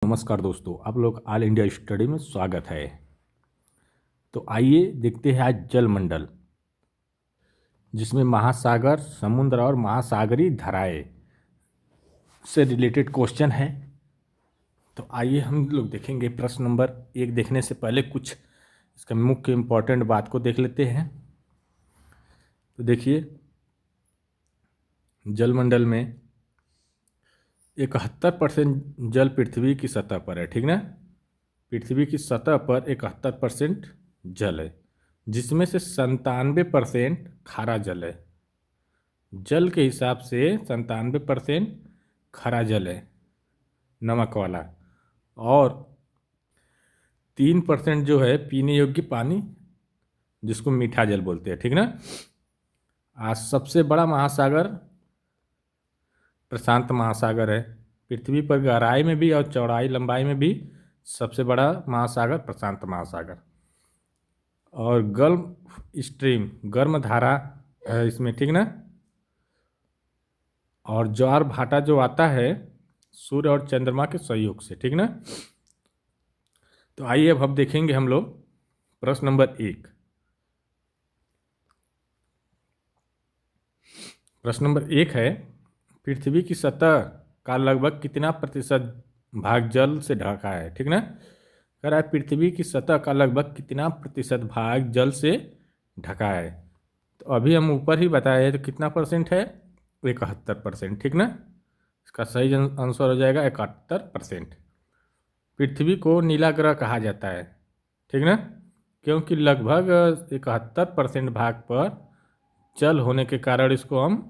नमस्कार दोस्तों, आप लोग ऑल इंडिया स्टडी में स्वागत है। तो आइए देखते हैं आज जलमंडल, जिसमें महासागर, समुद्र और महासागरीय धाराएं से रिलेटेड क्वेश्चन है। तो आइए हम लोग देखेंगे। प्रश्न नंबर 1 देखने से पहले कुछ इसका मुख्य इम्पोर्टेंट बात को देख लेते हैं। तो देखिए, जलमंडल में 71% जल पृथ्वी की सतह पर है, ठीक ना। पृथ्वी की सतह पर 71% जल है, जिसमें से 97% खारा जल है। जल के हिसाब से 97% खारा जल है, नमक वाला, और 3% जो है पीने योग्य पानी, जिसको मीठा जल बोलते हैं, ठीक ना। आज सबसे बड़ा महासागर प्रशांत महासागर है। पृथ्वी पर गहराई में भी और चौड़ाई लंबाई में भी सबसे बड़ा महासागर प्रशांत महासागर। और गल्फ स्ट्रीम, गर्म धारा है इसमें, ठीक ना। और ज्वार भाटा जो आता है सूर्य और चंद्रमा के सहयोग से, ठीक ना। तो आइए अब देखेंगे हम लोग प्रश्न नंबर 1। प्रश्न नंबर 1 है, पृथ्वी की सतह का लगभग कितना प्रतिशत भाग जल से ढका है, ठीक ना। कह रहा है पृथ्वी की सतह का लगभग कितना प्रतिशत भाग जल से ढका है। तो अभी हम ऊपर ही बताए तो कितना परसेंट है, 71%, ठीक ना। इसका सही आंसर हो जाएगा 71%। पृथ्वी को नीला ग्रह कहा जाता है, ठीक ना, क्योंकि लगभग 71% भाग पर जल होने के कारण इसको हम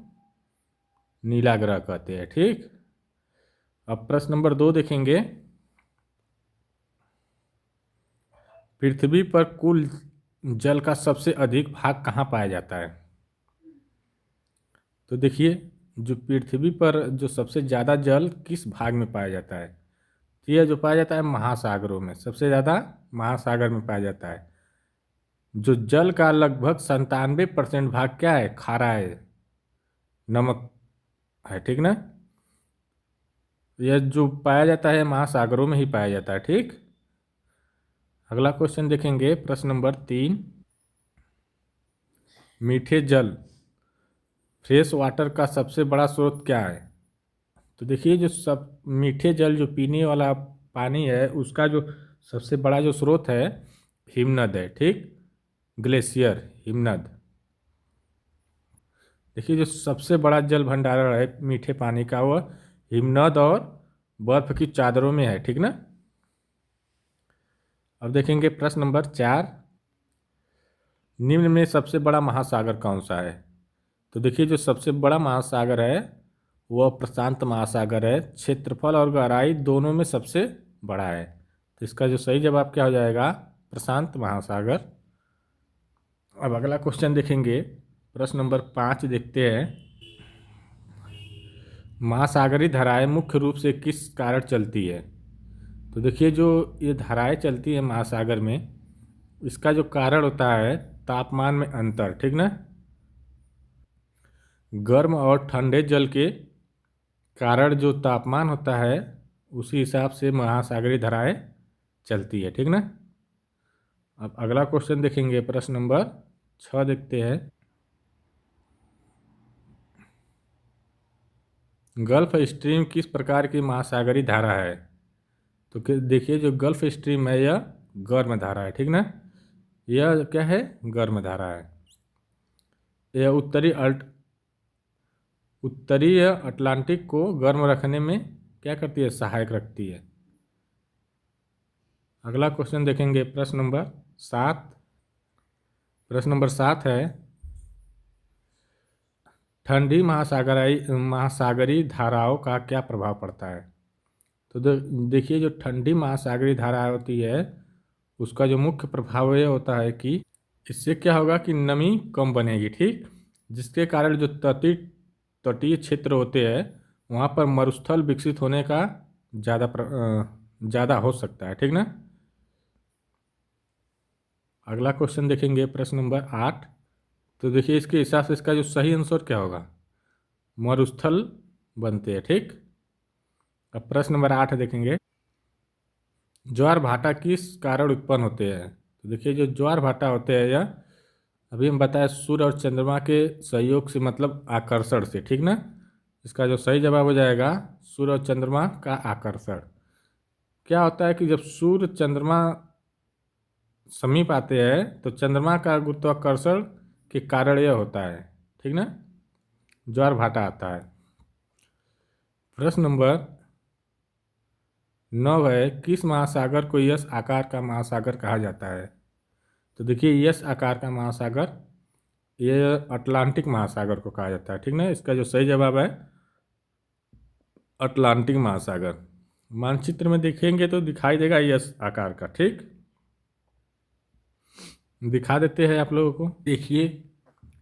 नीला ग्रह कहते हैं, ठीक। अब प्रश्न नंबर 2 देखेंगे। पृथ्वी पर कुल जल का सबसे अधिक भाग कहाँ पाया जाता है। तो देखिए, जो पृथ्वी पर जो सबसे ज़्यादा जल किस भाग में पाया जाता है, तो यह जो पाया जाता है महासागरों में, सबसे ज़्यादा महासागर में पाया जाता है। जो जल का लगभग 97% भाग क्या है, खारा है, नमक है, ठीक ना। यह जो पाया जाता है महासागरों में ही पाया जाता है, ठीक। अगला क्वेश्चन देखेंगे, प्रश्न नंबर 3। मीठे जल, फ्रेश वाटर का सबसे बड़ा स्रोत क्या है। तो देखिए, जो सब मीठे जल जो पीने वाला पानी है, उसका जो सबसे बड़ा जो स्रोत है हिमनद है, ठीक। ग्लेशियर, हिमनद। देखिए, जो सबसे बड़ा जल भंडारण है मीठे पानी का, वह हिमनद और बर्फ की चादरों में है, ठीक ना। अब देखेंगे प्रश्न नंबर 4। निम्न में सबसे बड़ा महासागर कौन सा है। तो देखिए, जो सबसे बड़ा महासागर है वह प्रशांत महासागर है। क्षेत्रफल और गहराई दोनों में सबसे बड़ा है। तो इसका जो सही जवाब क्या हो जाएगा, प्रशांत महासागर। अब अगला क्वेश्चन देखेंगे, प्रश्न नंबर 5 देखते हैं। महासागरीय धाराएं मुख्य रूप से किस कारण चलती है। तो देखिए, जो ये धाराएं चलती है महासागर में, इसका जो कारण होता है तापमान में अंतर, ठीक ना। गर्म और ठंडे जल के कारण जो तापमान होता है उसी हिसाब से महासागरीय धाराएं चलती है, ठीक ना। अब अगला क्वेश्चन देखेंगे, प्रश्न नंबर 6 देखते हैं। गल्फ स्ट्रीम किस प्रकार की महासागरीय धारा है। तो देखिए, जो गल्फ स्ट्रीम है यह गर्म धारा है, ठीक ना। यह क्या है, गर्म धारा है। यह उत्तरी अटलांटिक को गर्म रखने में क्या करती है, सहायक रखती है। अगला क्वेश्चन देखेंगे, प्रश्न नंबर 7। प्रश्न नंबर 7 है, ठंडी महासागरीय धाराओं का क्या प्रभाव पड़ता है। तो देखिए, जो ठंडी महासागरीय धारा होती है उसका जो मुख्य प्रभाव यह होता है कि इससे क्या होगा कि नमी कम बनेगी, ठीक। जिसके कारण जो तटीय क्षेत्र होते हैं वहाँ पर मरुस्थल विकसित होने का ज़्यादा हो सकता है, ठीक ना। अगला क्वेश्चन देखेंगे, प्रश्न नंबर 8। तो देखिए, इसके हिसाब से इसका जो सही आंसर क्या होगा, मरुस्थल बनते हैं, ठीक। अब प्रश्न नंबर 8 देखेंगे। ज्वार भाटा किस कारण उत्पन्न होते हैं? तो देखिए जो ज्वार भाटा होते हैं यह अभी हम बताए सूर्य और चंद्रमा के सहयोग से मतलब आकर्षण से, ठीक ना। इसका जो सही जवाब हो जाएगा सूर्य और चंद्रमा का आकर्षण। क्या होता है कि जब सूर्य चंद्रमा समीप आते हैं तो चंद्रमा का गुरुत्वाकर्षण के कारण यह होता है, ठीक ना, ज्वार भाटा आता है। प्रश्न नंबर 9 है, किस महासागर को यस आकार का महासागर कहा जाता है? तो देखिए यस आकार का महासागर ये अटलांटिक महासागर को कहा जाता है, ठीक ना। इसका जो सही जवाब है अटलांटिक महासागर। मानचित्र में देखेंगे तो दिखाई देगा यस आकार का, ठीक। दिखा देते हैं आप लोगों को, देखिए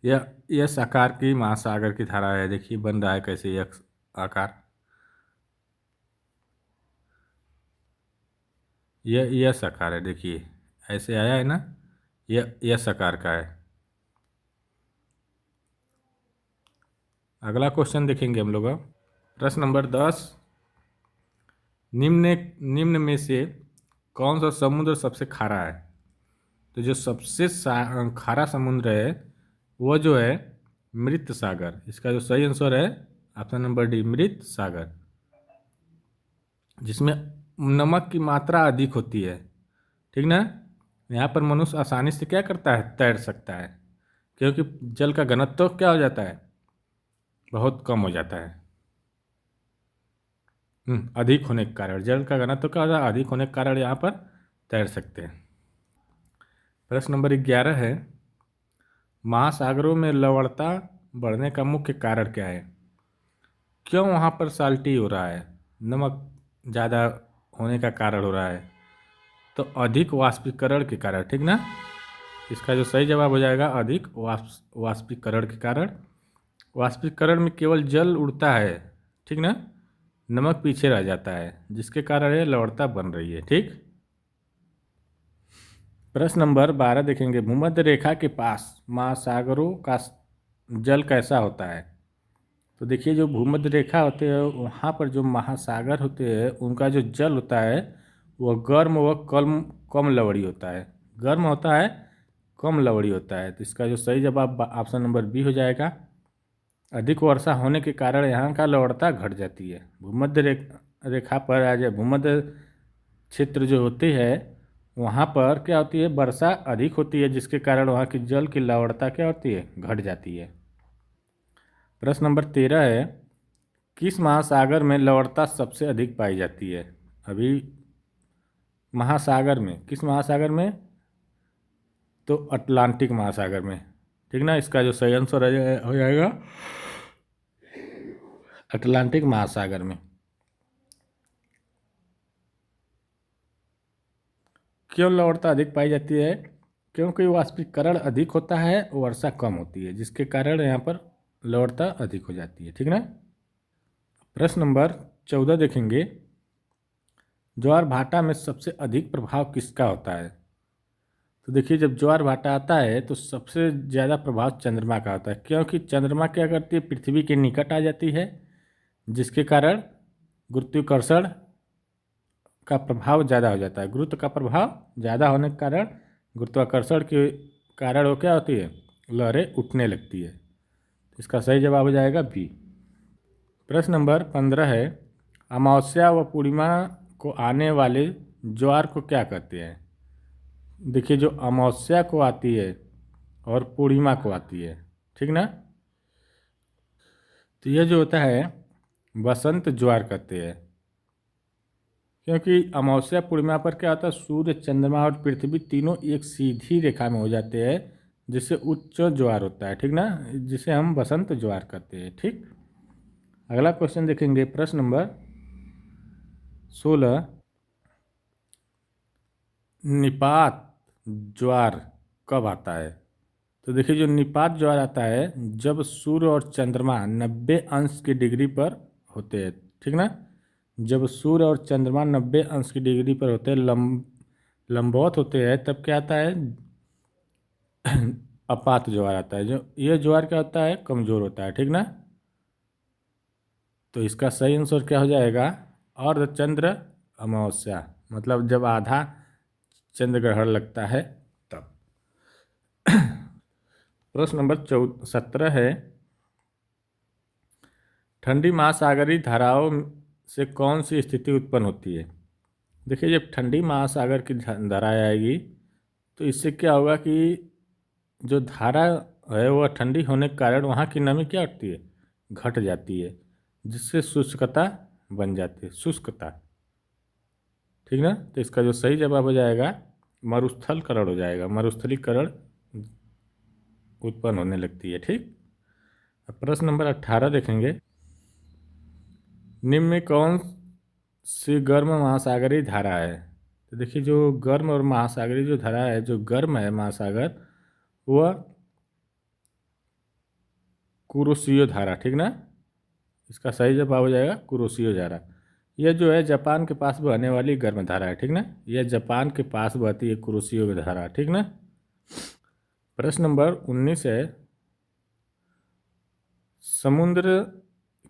यह यस आकार की महासागर की धारा है। देखिए बन रहा है कैसे यस आकार, यह यस आकार है, देखिए ऐसे आया है ना, यह यस आकार का है। अगला क्वेश्चन देखेंगे हम लोग अब। प्रश्न नंबर 10, निम्न निम्न में से कौन सा समुद्र सबसे खारा है? तो जो सबसे खारा समुद्र है वो जो है मृत सागर। इसका जो सही आंसर है ऑप्शन नंबर डी, मृत सागर, जिसमें नमक की मात्रा अधिक होती है, ठीक ना। यहाँ पर मनुष्य आसानी से क्या करता है, तैर सकता है, क्योंकि जल का घनत्व तो क्या हो जाता है, बहुत कम हो जाता है। अधिक होने के कारण जल का घनत्व क्या होता है, अधिक होने के कारण यहाँ पर तैर सकते हैं। प्रश्न नंबर 11 है, महासागरों में लवणता बढ़ने का मुख्य कारण क्या है? क्यों वहाँ पर साल्टी हो रहा है, नमक ज़्यादा होने का कारण हो रहा है? तो अधिक वाष्पीकरण के कारण, ठीक ना। इसका जो सही जवाब हो जाएगा अधिक वाष्पीकरण के कारण। वाष्पीकरण में केवल जल उड़ता है, ठीक ना, नमक पीछे रह जाता है, जिसके कारण ये लवणता बन रही है, ठीक। प्रश्न नंबर 12 देखेंगे, भूमध्य रेखा के पास महासागरों का जल कैसा होता है? तो देखिए जो भूमध्य रेखा होते हैं वहाँ पर जो महासागर होते हैं उनका जो जल होता है वह गर्म व कम लवणीय होता है, गर्म होता है, कम लवणीय होता है। तो इसका जो सही जवाब ऑप्शन नंबर बी हो जाएगा। अधिक वर्षा होने के कारण यहाँ का लवणता घट जाती है। भूमध्य रेखा पर आज भूमध्य क्षेत्र जो होती है वहाँ पर क्या होती है, वर्षा अधिक होती है, जिसके कारण वहाँ की जल की लवणता क्या होती है, घट जाती है। प्रश्न नंबर 13 है, किस महासागर में लवणता सबसे अधिक पाई जाती है? अभी महासागर में, किस महासागर में? तो अटलांटिक महासागर में, ठीक ना। इसका जो सही आंसर हो जाएगा अटलांटिक महासागर में। क्यों लवणता अधिक पाई जाती है? क्योंकि वाष्पीकरण अधिक होता है, वर्षा कम होती है, जिसके कारण यहाँ पर लवणता अधिक हो जाती है, ठीक ना। प्रश्न नंबर 14 देखेंगे, ज्वार भाटा में सबसे अधिक प्रभाव किसका होता है? तो देखिए जब ज्वार भाटा आता है तो सबसे ज़्यादा प्रभाव चंद्रमा का होता है, क्योंकि चंद्रमा क्या करती है, पृथ्वी के निकट आ जाती है, जिसके कारण गुरुत्वाकर्षण का प्रभाव ज़्यादा हो जाता है। गुरुत्व का प्रभाव ज़्यादा होने के कारण गुरुत्वाकर्षण के कारण वो क्या होती है, लहरें उठने लगती है। इसका सही जवाब हो जाएगा बी। प्रश्न नंबर 15 है, अमावस्या व पूर्णिमा को आने वाले ज्वार को क्या कहते हैं? देखिए जो अमावस्या को आती है और पूर्णिमा को आती है, ठीक ना, तो यह जो होता है बसंत ज्वार कहते हैं, क्योंकि अमावस्या पूर्णिमा पर क्या होता है, सूर्य चंद्रमा और पृथ्वी तीनों एक सीधी रेखा में हो जाते हैं, जिससे उच्च ज्वार होता है, ठीक ना, जिसे हम बसंत ज्वार कहते हैं, ठीक। अगला क्वेश्चन देखेंगे, प्रश्न नंबर 16, निपात ज्वार कब आता है? तो देखिए जो निपात ज्वार आता है जब सूर्य और चंद्रमा 90 अंश की डिग्री पर होते हैं, ठीक ना। जब सूर्य और चंद्रमा 90 अंश की डिग्री पर होते हैं, लंबवत होते हैं, तब क्या आता है अपात ज्वार आता है। जो ये ज्वार क्या होता है, कमजोर होता है, ठीक ना। तो इसका सही आंसर क्या हो जाएगा, अर्धचंद्र अमावस्या, मतलब जब आधा चंद्र ग्रहण लगता है तब। प्रश्न नंबर 17 है, ठंडी महासागरीय धाराओं से कौन सी स्थिति उत्पन्न होती है। देखिए, जब ठंडी महासागर की धारा आएगी तो इससे क्या होगा कि जो धारा है वह ठंडी होने के कारण वहाँ की नमी क्या होती है, घट जाती है, जिससे शुष्कता बन जाती है, शुष्कता। ठीक ना। तो इसका जो सही जवाब हो जाएगा मरुस्थलीकरण हो जाएगा, मरुस्थलीकरण उत्पन्न होने लगती है। ठीक। अब प्रश्न नंबर 18 देखेंगे, निम्न में कौन सी गर्म महासागरीय धारा है। तो देखिए, जो गर्म और महासागरीय जो धारा है, जो गर्म है महासागर, वह कुरोशियो धारा। ठीक ना। इसका सही जवाब हो जाएगा कुरोशियो धारा। यह जो है जापान के पास बहने वाली गर्म धारा है। ठीक ना। यह जापान के पास बहती है कुरोशियो धारा। ठीक ना। प्रश्न नंबर 19 है, समुद्र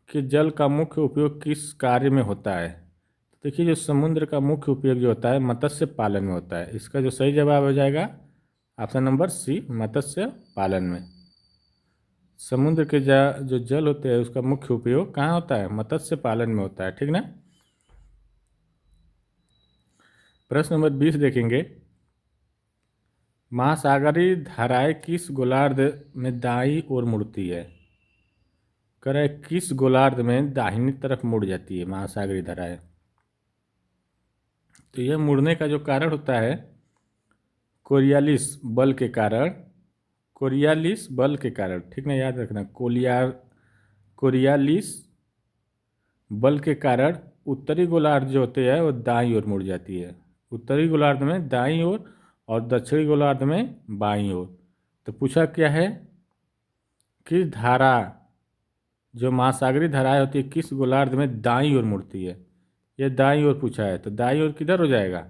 के जल का मुख्य उपयोग किस कार्य में होता है। देखिए, जो समुद्र का मुख्य उपयोग जो होता है मत्स्य पालन में होता है। इसका जो सही जवाब हो जाएगा ऑप्शन नंबर सी, मत्स्य पालन में। समुद्र के जो जल होते हैं उसका मुख्य उपयोग कहाँ होता है, मत्स्य पालन में होता है। ठीक ना। प्रश्न नंबर 20 देखेंगे, महासागरीय धाराएं किस गोलार्ध में दाईं ओर मुड़ती है। कह रहा है किस गोलार्ध में दाहिनी तरफ मुड़ जाती है महासागरीय धाराएं। तो यह मुड़ने का जो कारण होता है कोरियालिस बल के कारण, कोरियालिस बल के कारण। ठीक ना, याद रखना, कोरियालिस बल के कारण उत्तरी गोलार्ध जो होते हैं वो दाईं ओर मुड़ जाती है। उत्तरी गोलार्ध में दाईं ओर और दक्षिणी गोलार्ध में बाईं ओर। तो पूछा क्या है कि धारा, जो महासागरीय धाराएं होती है किस गोलार्ध में दाईं ओर मुड़ती है। यह दाईं ओर पूछा है, तो दाईं ओर किधर हो जाएगा,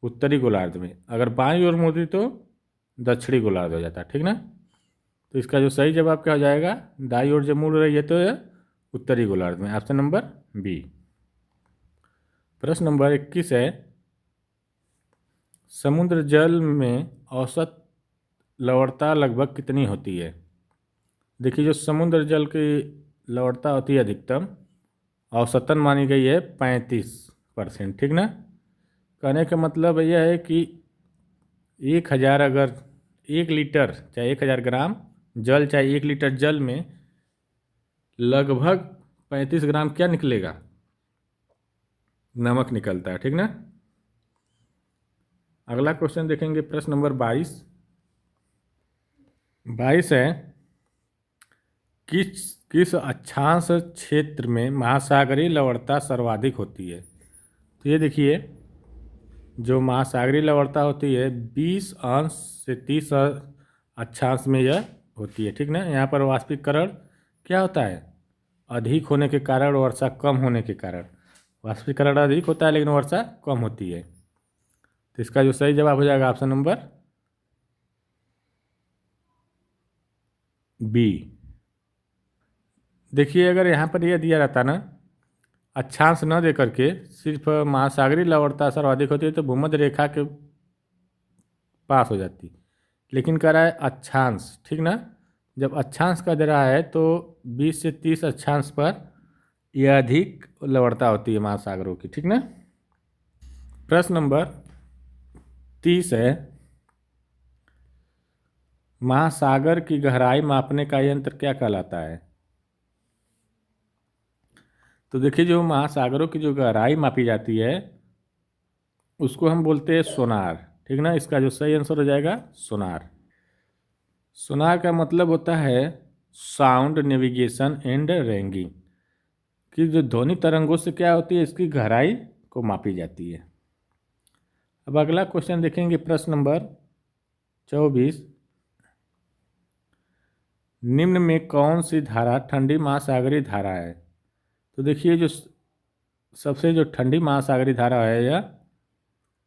उत्तरी गोलार्ध में। अगर बाईं ओर मुड़ती तो दक्षिणी गोलार्ध हो जाता। ठीक ना। तो इसका जो सही जवाब क्या हो जाएगा, दाईं ओर जब मुड़ रही है तो यह उत्तरी गोलार्ध में, ऑप्शन नंबर बी। प्रश्न नंबर 21 है, समुद्र जल में औसत लवणता लगभग कितनी होती है। देखिए, जो समुद्र जल की लवणता होती है अधिकतम औसतन मानी गई है 35%। ठीक ना। कहने का मतलब यह है कि 1000 अगर 1 लीटर चाहे 1000 ग्राम जल चाहे 1 लीटर जल में लगभग 35 ग्राम क्या निकलेगा, नमक निकलता है। ठीक ना। अगला क्वेश्चन देखेंगे, प्रश्न नंबर 22 है, किस अक्षांश क्षेत्र में महासागरीय लवणता सर्वाधिक होती है। तो ये देखिए, जो महासागरीय लवणता होती है 20 अंश से 30 अक्षांश में यह होती है। ठीक ना। यहाँ पर वाष्पीकरण क्या होता है, अधिक होने के कारण, वर्षा कम होने के कारण। वाष्पीकरण अधिक होता है लेकिन वर्षा कम होती है। तो इसका जो सही जवाब हो जाएगा ऑप्शन नंबर बी। देखिए, अगर यहाँ पर यह दिया रहता ना अक्षांश न दे करके सिर्फ महासागरीय लवणता सर्वाधिक होती है तो भूमध्य रेखा के पास हो जाती, लेकिन कह रहा है अक्षांश। ठीक ना। जब अक्षांश का दे रहा है तो 20 से 30 अक्षांश पर यह अधिक लवणता होती है महासागरों की। ठीक ना। प्रश्न नंबर 30 है, महासागर की गहराई मापने का यंत्र क्या कहलाता है। तो देखिए, जो महासागरों की जो गहराई मापी जाती है उसको हम बोलते हैं सोनार। ठीक ना। इसका जो सही आंसर हो जाएगा सोनार। सोनार का मतलब होता है साउंड नेविगेशन एंड रैंगिंग, कि जो ध्वनि तरंगों से क्या होती है इसकी गहराई को मापी जाती है। अब अगला क्वेश्चन देखेंगे, प्रश्न नंबर 24, निम्न में कौन सी धारा ठंडी महासागरीय धारा है। तो देखिए, जो सबसे जो ठंडी महासागरीय धारा है यह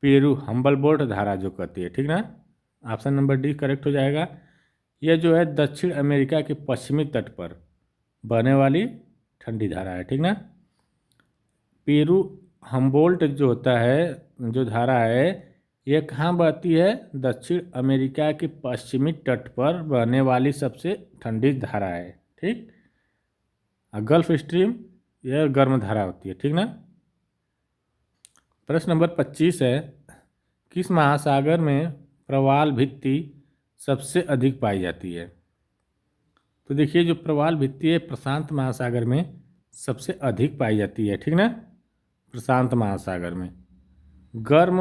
पेरू हम्बलबोर्ट धारा जो कहती है। ठीक ना। ऑप्शन नंबर डी करेक्ट हो जाएगा। यह जो है दक्षिण अमेरिका के पश्चिमी तट पर बहने वाली ठंडी धारा है। ठीक ना। पेरू हम्बोल्ट जो होता है, जो धारा है, ये कहाँ बहती है? दक्षिण अमेरिका के पश्चिमी तट पर बहने वाली सबसे ठंडी धारा है। ठीक। और गल्फ स्ट्रीम यह गर्म धारा होती है। ठीक ना। प्रश्न नंबर 25 है, किस महासागर में प्रवाल भित्ति सबसे अधिक पाई जाती है? तो देखिए, जो प्रवाल भित्ति है प्रशांत महासागर में सबसे अधिक पाई जाती है। ठीक ना। प्रशांत महासागर में गर्म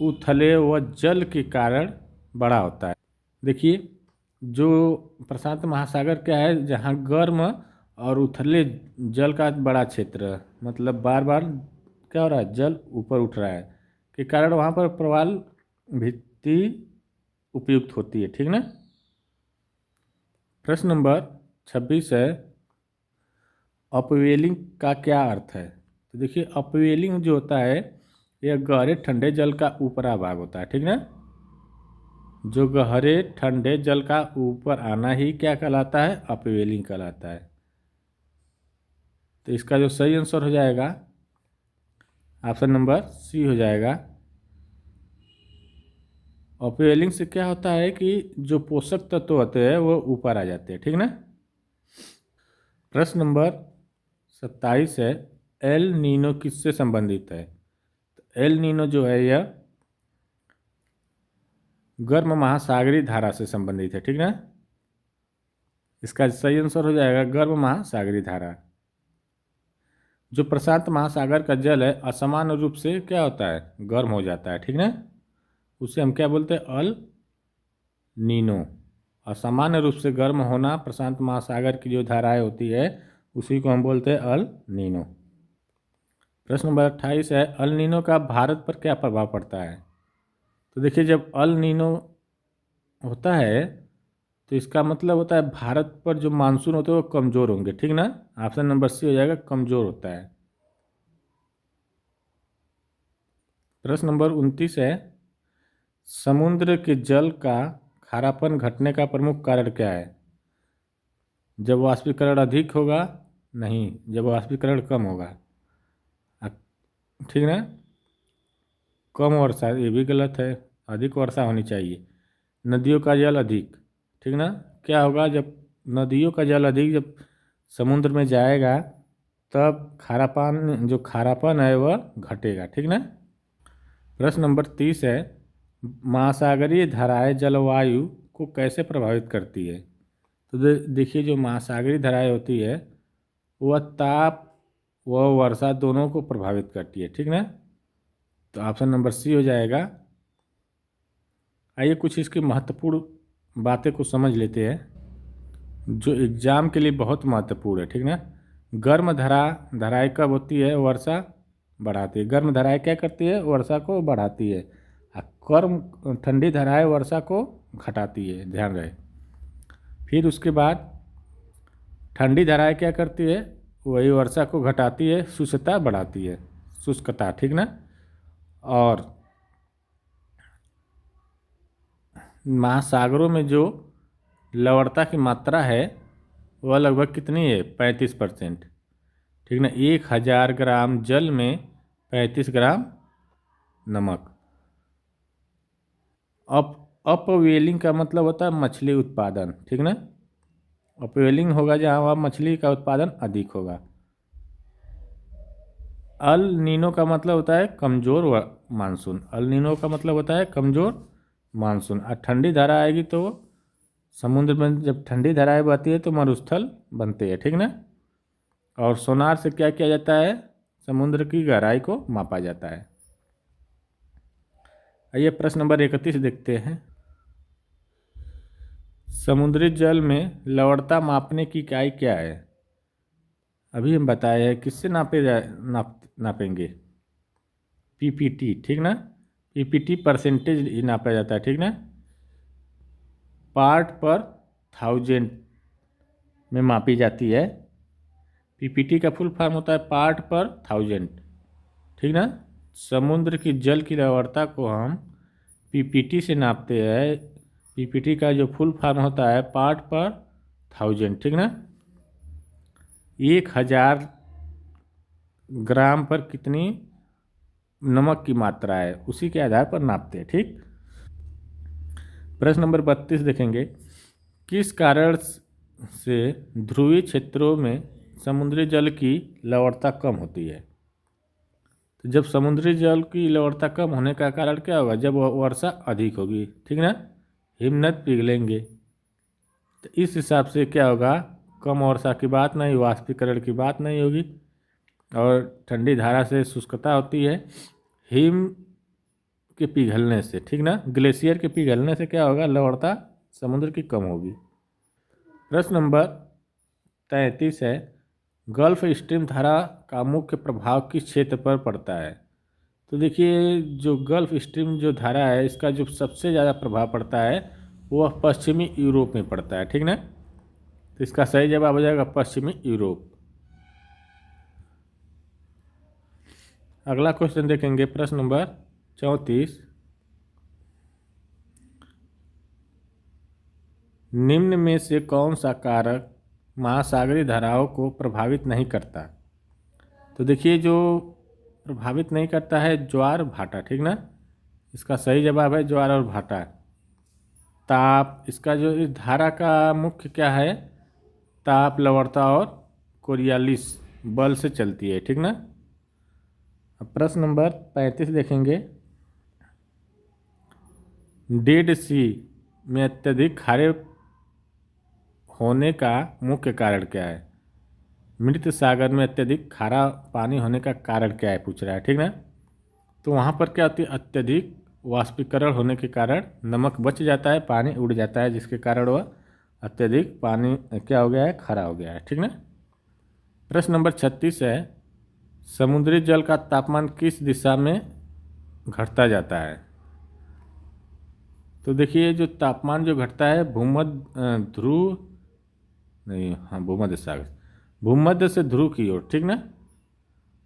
उथले व जल के कारण बड़ा होता है। देखिए, जो प्रशांत महासागर क्या है, जहाँ गर्म और उथले जल का बड़ा क्षेत्र है, मतलब बार बार क्या हो रहा है, जल ऊपर उठ रहा है, के कारण वहाँ पर प्रवाल भित्ति उपयुक्त होती है। ठीक ना। प्रश्न नंबर 26 है, अपवेलिंग का क्या अर्थ है? तो देखिए, अपवेलिंग जो होता है यह गहरे ठंडे जल का ऊपरा भाग होता है। ठीक ना। जो गहरे ठंडे जल का ऊपर आना ही क्या कहलाता है? अपवेलिंग कहलाता है। तो इसका जो सही आंसर हो जाएगा ऑप्शन नंबर सी हो जाएगा। अपवेलिंग से क्या होता है कि जो पोषक तत्व होते हैं वो ऊपर आ जाते हैं। ठीक ना। प्रश्न नंबर 27 है, एल नीनो किससे संबंधित है? तो एल नीनो जो है यह गर्म महासागरीय धारा से संबंधित है। ठीक ना। इसका सही आंसर हो जाएगा गर्म महासागरीय धारा। जो प्रशांत महासागर का जल है असमान रूप से क्या होता है? गर्म हो जाता है। ठीक ना। उसे हम क्या बोलते हैं? El Nino. असामान्य रूप से गर्म होना प्रशांत महासागर की जो धाराएं होती है उसी को हम बोलते हैं अल नीनो। प्रश्न नंबर 28 है, अल नीनो का भारत पर क्या प्रभाव पड़ता है? तो देखिए, जब अल नीनो होता है तो इसका मतलब होता है भारत पर जो मानसून होते हैं वो कमज़ोर होंगे। ठीक ना। ऑप्शन नंबर सी हो जाएगा, कमज़ोर होता है। प्रश्न नंबर 29 है, समुद्र के जल का खारापन घटने का प्रमुख कारण क्या है? जब वाष्पीकरण अधिक होगा? नहीं, जब वाष्पीकरण कम होगा। आ- ठीक ना। कम वर्षा, ये भी गलत है, अधिक वर्षा होनी चाहिए। नदियों का जल अधिक। ठीक ना। क्या होगा जब नदियों का जल अधिक जब समुद्र में जाएगा तब खारापन, जो खारापन है वह घटेगा। ठीक ना। प्रश्न नंबर 30 है, महासागरीय धाराएं जलवायु को कैसे प्रभावित करती है? तो देखिए, जो महासागरीय धाराएं होती है वह ताप व वर्षा दोनों को प्रभावित करती है। ठीक ना। तो ऑप्शन नंबर सी हो जाएगा। आइए कुछ इसकी महत्वपूर्ण बातें को समझ लेते हैं जो एग्जाम के लिए बहुत महत्वपूर्ण है। ठीक ना। गर्म धाराएं कब होती है? वर्षा बढ़ाती है। गर्म धाराएं क्या करती है? वर्षा को बढ़ाती है। और गर्म ठंडी धाराएं वर्षा को घटाती है, ध्यान रहे। फिर उसके बाद ठंडी धाराएं क्या करती है? वही वर्षा को घटाती है, शुष्कता बढ़ाती है, शुष्कता। ठीक ना। और महासागरों में जो लवणता की मात्रा है वह लगभग कितनी है? 35%। ठीक ना। 1000 ग्राम जल में 35 ग्राम नमक। अपवेलिंग का मतलब होता है मछली उत्पादन। ठीक ना। अपवेलिंग होगा जहाँ वहाँ मछली का उत्पादन अधिक होगा। अल नीनो का मतलब होता है कमज़ोर मानसून। अल नीनो का मतलब होता है कमज़ोर मानसून। और ठंडी धारा आएगी तो समुद्र में जब ठंडी धाराएं बहती है तो मरुस्थल बनते हैं। ठीक ना। और सोनार से क्या किया जाता है? समुद्र की गहराई को मापा जाता है। आइए प्रश्न नंबर 31 देखते हैं। समुद्री जल में लवणता मापने की इकाई क्या है? अभी हम बताए हैं, किससे नापेंगे? पीपीटी। ठीक ना। पीपीटी परसेंटेज ही नापा जाता है। ठीक ना। पार्ट पर थाउजेंड में मापी जाती है। पीपीटी का फुल फॉर्म होता है पार्ट पर थाउजेंड। ठीक ना। समुद्र की जल की लवणता को हम पीपीटी से नापते हैं। पीपीटी का जो फुल फॉर्म होता है पार्ट पर थाउजेंड। ठीक ना। 1000 ग्राम पर कितनी नमक की मात्रा है उसी के आधार पर नापते हैं। ठीक। प्रश्न नंबर 32 देखेंगे, किस कारण से ध्रुवीय क्षेत्रों में समुद्री जल की लवणता कम होती है? तो जब समुद्री जल की लवणता कम होने का कारण क्या होगा? जब वर्षा अधिक होगी, ठीक ना, हिमनद पिघलेंगे। तो इस हिसाब से क्या होगा? कम वर्षा की बात नहीं, वाष्पीकरण की बात नहीं होगी, और ठंडी धारा से शुष्कता होती है। हिम के पिघलने से, ठीक ना, ग्लेशियर के पिघलने से क्या होगा? लवणता समुद्र की कम होगी। प्रश्न नंबर 33 है, गल्फ स्ट्रीम धारा का मुख्य प्रभाव किस क्षेत्र पर पड़ता है? तो देखिए, जो गल्फ स्ट्रीम जो धारा है इसका जो सबसे ज़्यादा प्रभाव पड़ता है वह पश्चिमी यूरोप में पड़ता है, ठीक ना। तो इसका सही जवाब हो जाएगा पश्चिमी यूरोप। अगला क्वेश्चन देखेंगे, प्रश्न नंबर 34, निम्न में से कौन सा कारक महासागरीय धाराओं को प्रभावित नहीं करता? तो देखिए, जो प्रभावित नहीं करता है ज्वार भाटा, ठीक ना। इसका सही जवाब है ज्वार और भाटा। ताप, इसका जो इस धारा का मुख्य क्या है? ताप, लवणता और कोरियालिस बल से चलती है, ठीक ना। अब प्रश्न नंबर 35 देखेंगे, डेड सी में अत्यधिक खारे होने का मुख्य कारण क्या है? मृत सागर में अत्यधिक खारा पानी होने का कारण क्या है पूछ रहा है, ठीक ना। तो वहाँ पर क्या होती है? अत्यधिक वाष्पीकरण होने के कारण नमक बच जाता है, पानी उड़ जाता है, जिसके कारण वह अत्यधिक पानी क्या हो गया है? खारा हो गया है, ठीक ना। प्रश्न नंबर 36 है, समुद्री जल का तापमान किस दिशा में घटता जाता है? तो देखिए, जो तापमान जो घटता है भूमध्य ध्रुव नहीं, हाँ, भूमध्य सागर, भूमध्य से ध्रुव की ओर, ठीक ना।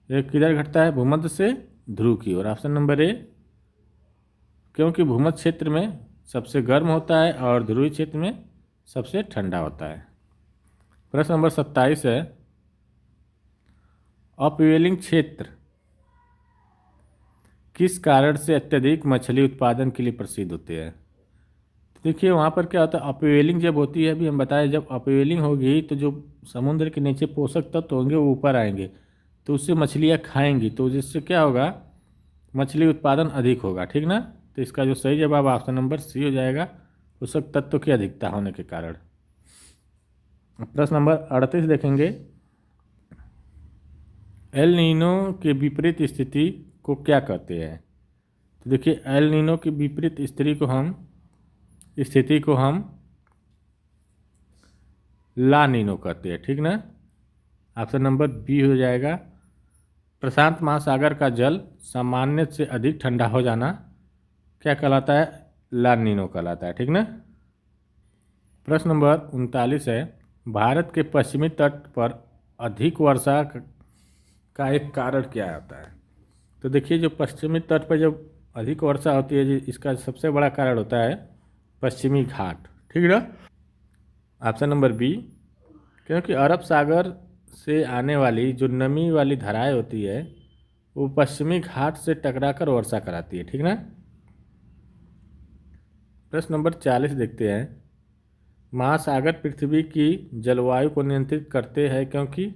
ये किधर घटता है? भूमध्य से ध्रुव की ओर। ऑप्शन नंबर ए, क्योंकि भूमध्य क्षेत्र में सबसे गर्म होता है और ध्रुवीय क्षेत्र में सबसे ठंडा होता है। प्रश्न नंबर 27 है, अपवेलिंग क्षेत्र किस कारण से अत्यधिक मछली उत्पादन के लिए प्रसिद्ध होते हैं? देखिए, वहाँ पर क्या होता है? अपवेलिंग जब होती है, अभी हम बताएं, जब अपवेलिंग होगी तो जो समुद्र के नीचे पोषक तत्व होंगे वो ऊपर आएंगे, तो उससे मछलियाँ खाएंगी, तो जिससे क्या होगा? मछली उत्पादन अधिक होगा, ठीक ना। तो इसका जो सही जवाब ऑप्शन नंबर सी हो जाएगा, पोषक तत्व की अधिकता होने के कारण। प्रश्न नंबर 38 देखेंगे, एल नीनो के विपरीत स्थिति को क्या कहते हैं? तो देखिए, एल नीनो की विपरीत स्थिति को हम ला नीनो कहते हैं, ठीक ना। ऑप्शन नंबर बी हो जाएगा। प्रशांत महासागर का जल सामान्य से अधिक ठंडा हो जाना क्या कहलाता है? ला नीनो कहलाता है, ठीक ना। प्रश्न नंबर 39 है, भारत के पश्चिमी तट पर अधिक वर्षा का एक कारण क्या होता है? तो देखिए, जो पश्चिमी तट पर जब अधिक वर्षा होती है इसका सबसे बड़ा कारण होता है पश्चिमी घाट, ठीक ना। ऑप्शन नंबर बी, क्योंकि अरब सागर से आने वाली जो नमी वाली धाराएं होती है वो पश्चिमी घाट से टकराकर वर्षा कराती है, ठीक ना। प्रश्न नंबर 40 देखते हैं, महासागर पृथ्वी की जलवायु को नियंत्रित करते हैं क्योंकि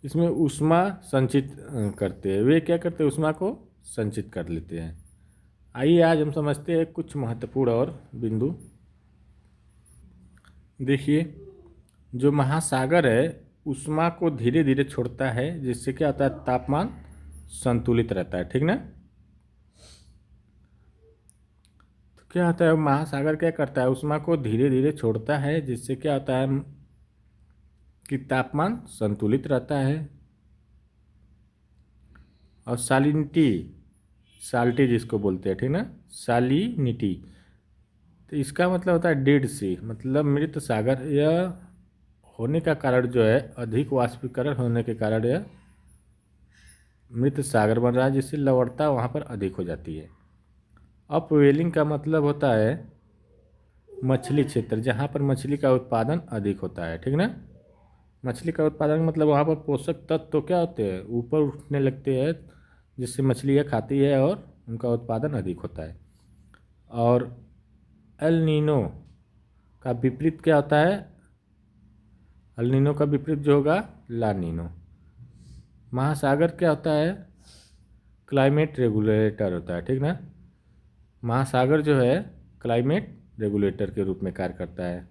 इसमें ऊष्मा संचित करते हैं। वे क्या करते हैं? ऊष्मा को संचित कर लेते हैं। आइए आज हम समझते हैं कुछ महत्वपूर्ण और बिंदु। देखिए, जो महासागर है ऊष्मा को धीरे धीरे छोड़ता है, जिससे क्या होता है? तापमान संतुलित रहता है, ठीक ना। तो क्या होता है? महासागर क्या करता है? ऊष्मा को धीरे धीरे छोड़ता है, जिससे क्या होता है कि तापमान संतुलित रहता है। और सालिनिटी, साल्टी जिसको बोलते हैं, ठीक ना, सालिनिटी, तो इसका मतलब होता है डेड सी, मतलब मृत सागर। यह होने का कारण जो है अधिक वाष्पीकरण होने के कारण यह मृत सागर बन रहा है, जिससे लवणता वहाँ पर अधिक हो जाती है। अपवेलिंग का मतलब होता है मछली क्षेत्र, जहाँ पर मछली का उत्पादन अधिक होता है, ठीक ना। मछली का उत्पादन मतलब वहाँ पर पोषक तत्व तो क्या होते हैं, ऊपर उठने लगते हैं, जिससे मछलियाँ खाती है और उनका उत्पादन अधिक होता है। और एल नीनो का विपरीत क्या होता है? एल नीनो का विपरीत जो होगा ला नीनो। महासागर क्या होता है? क्लाइमेट रेगुलेटर होता है, ठीक ना। महासागर जो है क्लाइमेट रेगुलेटर के रूप में कार्य करता है।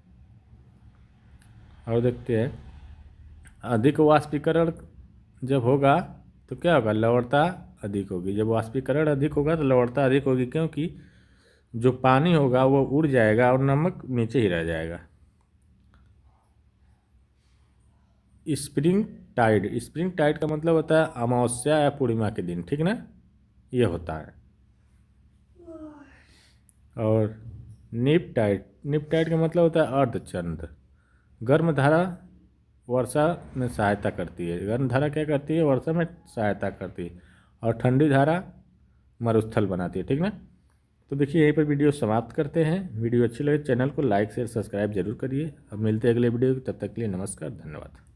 और देखते हैं, अधिक वाष्पीकरण जब होगा तो क्या होगा? लवणता अधिक होगी। जब वाष्पीकरण अधिक होगा तो लवणता अधिक होगी, क्योंकि जो पानी होगा वो उड़ जाएगा और नमक नीचे ही रह जाएगा। स्प्रिंग टाइड का मतलब होता है अमावस्या या पूर्णिमा के दिन, ठीक ना, ये होता है। और निप टाइड का मतलब होता है अर्धचंद्र। गर्म धारा वर्षा में सहायता करती है। गर्म धारा क्या करती है? वर्षा में सहायता करती है। और ठंडी धारा मरुस्थल बनाती है, ठीक ना। तो देखिए यहीं पर वीडियो समाप्त करते हैं। वीडियो अच्छी लगे चैनल को लाइक शेयर सब्सक्राइब जरूर करिए। अब मिलते हैं अगले वीडियो, तब तक के लिए नमस्कार, धन्यवाद।